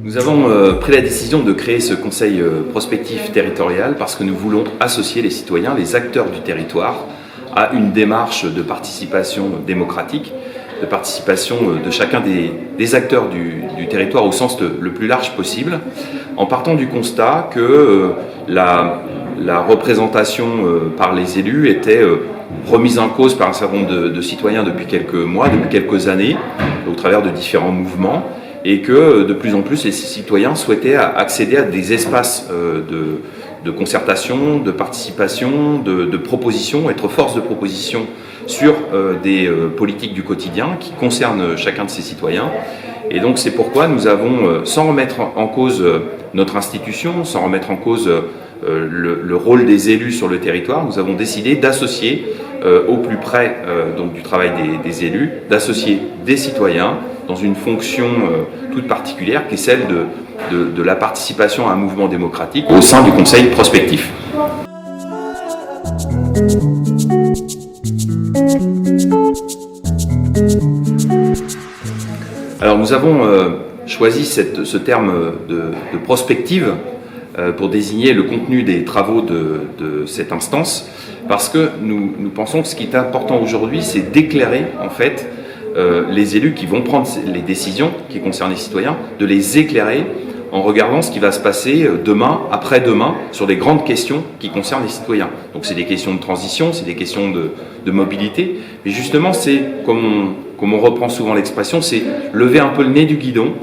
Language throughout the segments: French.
Nous avons pris la décision de créer ce conseil prospectif territorial parce que nous voulons associer les citoyens, les acteurs du territoire, à une démarche de participation démocratique, de participation de chacun des acteurs du territoire au sens le plus large possible, en partant du constat que la représentation par les élus était remise en cause par un certain nombre de citoyens depuis quelques mois, depuis quelques années, au travers de différents mouvements, et que de plus en plus les citoyens souhaitaient accéder à des espaces de concertation, de participation, de proposition, être force de proposition sur des politiques du quotidien qui concernent chacun de ces citoyens. Et donc c'est pourquoi nous avons, sans remettre en cause notre institution, sans remettre en cause le rôle des élus sur le territoire, nous avons décidé d'associer au plus près donc du travail des élus, d'associer des citoyens dans une fonction toute particulière qui est celle de la participation à un mouvement démocratique au sein du conseil prospectif. Alors nous avons choisi ce terme de prospective pour désigner le contenu des travaux de cette instance, parce que nous pensons que ce qui est important aujourd'hui, c'est d'éclairer en fait les élus qui vont prendre les décisions qui concernent les citoyens, de les éclairer en regardant ce qui va se passer demain, après-demain, sur les grandes questions qui concernent les citoyens. Donc c'est des questions de transition, c'est des questions de mobilité, mais justement c'est, comme on reprend souvent l'expression, c'est lever un peu le nez du guidon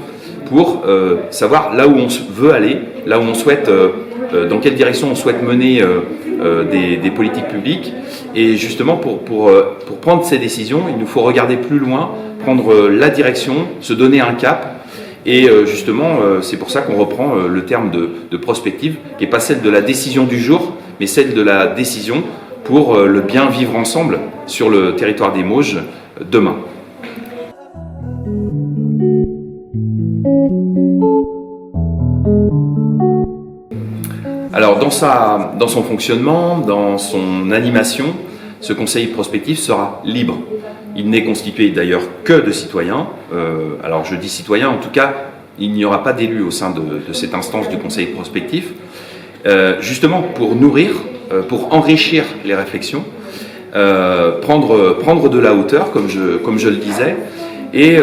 pour savoir là où on veut aller, là où on souhaite, dans quelle direction on souhaite mener des politiques publiques. Et justement, pour prendre ces décisions, il nous faut regarder plus loin, prendre la direction, se donner un cap. Et justement, c'est pour ça qu'on reprend le terme de prospective, qui n'est pas celle de la décision du jour, mais celle de la décision pour le bien vivre ensemble sur le territoire des Mauges demain. Alors dans son fonctionnement, dans son animation, ce conseil prospectif sera libre. Il n'est constitué d'ailleurs que de citoyens. Alors je dis citoyens, en tout cas, il n'y aura pas d'élus au sein de cette instance du conseil prospectif, justement pour nourrir, pour enrichir les réflexions, prendre de la hauteur, comme je le disais. Et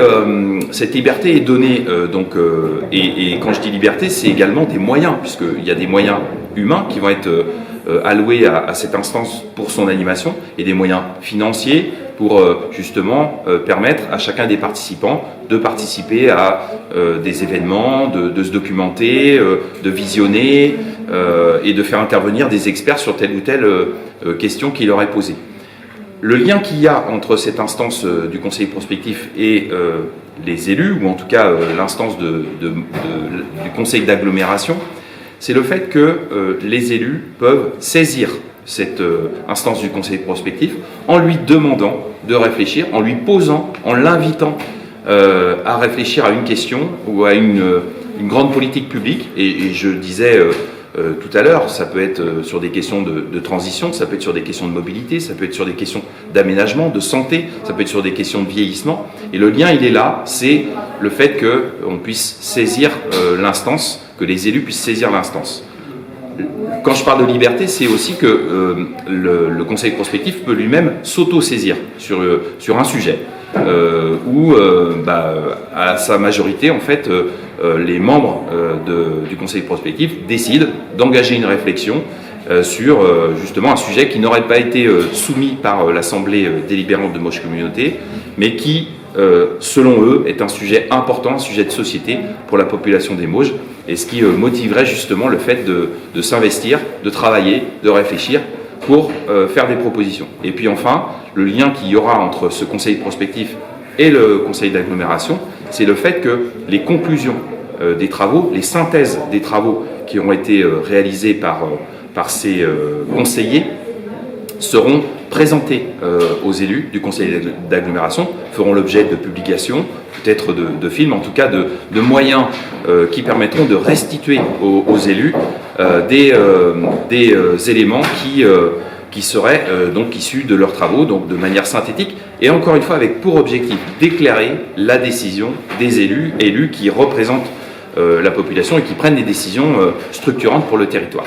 cette liberté est donnée, et quand je dis liberté, c'est également des moyens, puisqu'il y a des moyens humains qui vont être alloués à cette instance pour son animation, et des moyens financiers pour justement permettre à chacun des participants de participer à des événements, de se documenter, de visionner et de faire intervenir des experts sur telle ou telle question qui leur est posée. Le lien qu'il y a entre cette instance du conseil prospectif et les élus, ou en tout cas l'instance du conseil d'agglomération, c'est le fait que les élus peuvent saisir cette instance du conseil prospectif en lui demandant de réfléchir, en lui posant, en l'invitant à réfléchir à une question ou à une grande politique publique. Et je disais tout à l'heure, ça peut être sur des questions de transition, ça peut être sur des questions de mobilité, ça peut être sur des questions d'aménagement, de santé, ça peut être sur des questions de vieillissement. Et le lien, il est là, c'est le fait qu'on puisse saisir l'instance, que les élus puissent saisir l'instance. Quand je parle de liberté, c'est aussi que le conseil prospectif peut lui-même s'auto-saisir sur un sujet, où à sa majorité, en fait, les membres du conseil prospectif décident d'engager une réflexion sur justement un sujet qui n'aurait pas été soumis par l'Assemblée délibérante de Mauges Communauté, mais qui, selon eux, est un sujet important, un sujet de société pour la population des Mauges, et ce qui motiverait justement le fait de s'investir, de travailler, de réfléchir pour faire des propositions. Et puis enfin, le lien qu'il y aura entre ce conseil prospectif et le conseil d'agglomération, c'est le fait que les conclusions des travaux, les synthèses des travaux qui ont été réalisés par ces conseillers seront présentés aux élus du conseil d'agglomération, feront l'objet de publications, peut-être de films, en tout cas de moyens qui permettront de restituer aux élus des éléments qui seraient donc issus de leurs travaux, donc de manière synthétique, et encore une fois avec pour objectif d'éclairer la décision des élus qui représentent la population et qui prennent des décisions structurantes pour le territoire.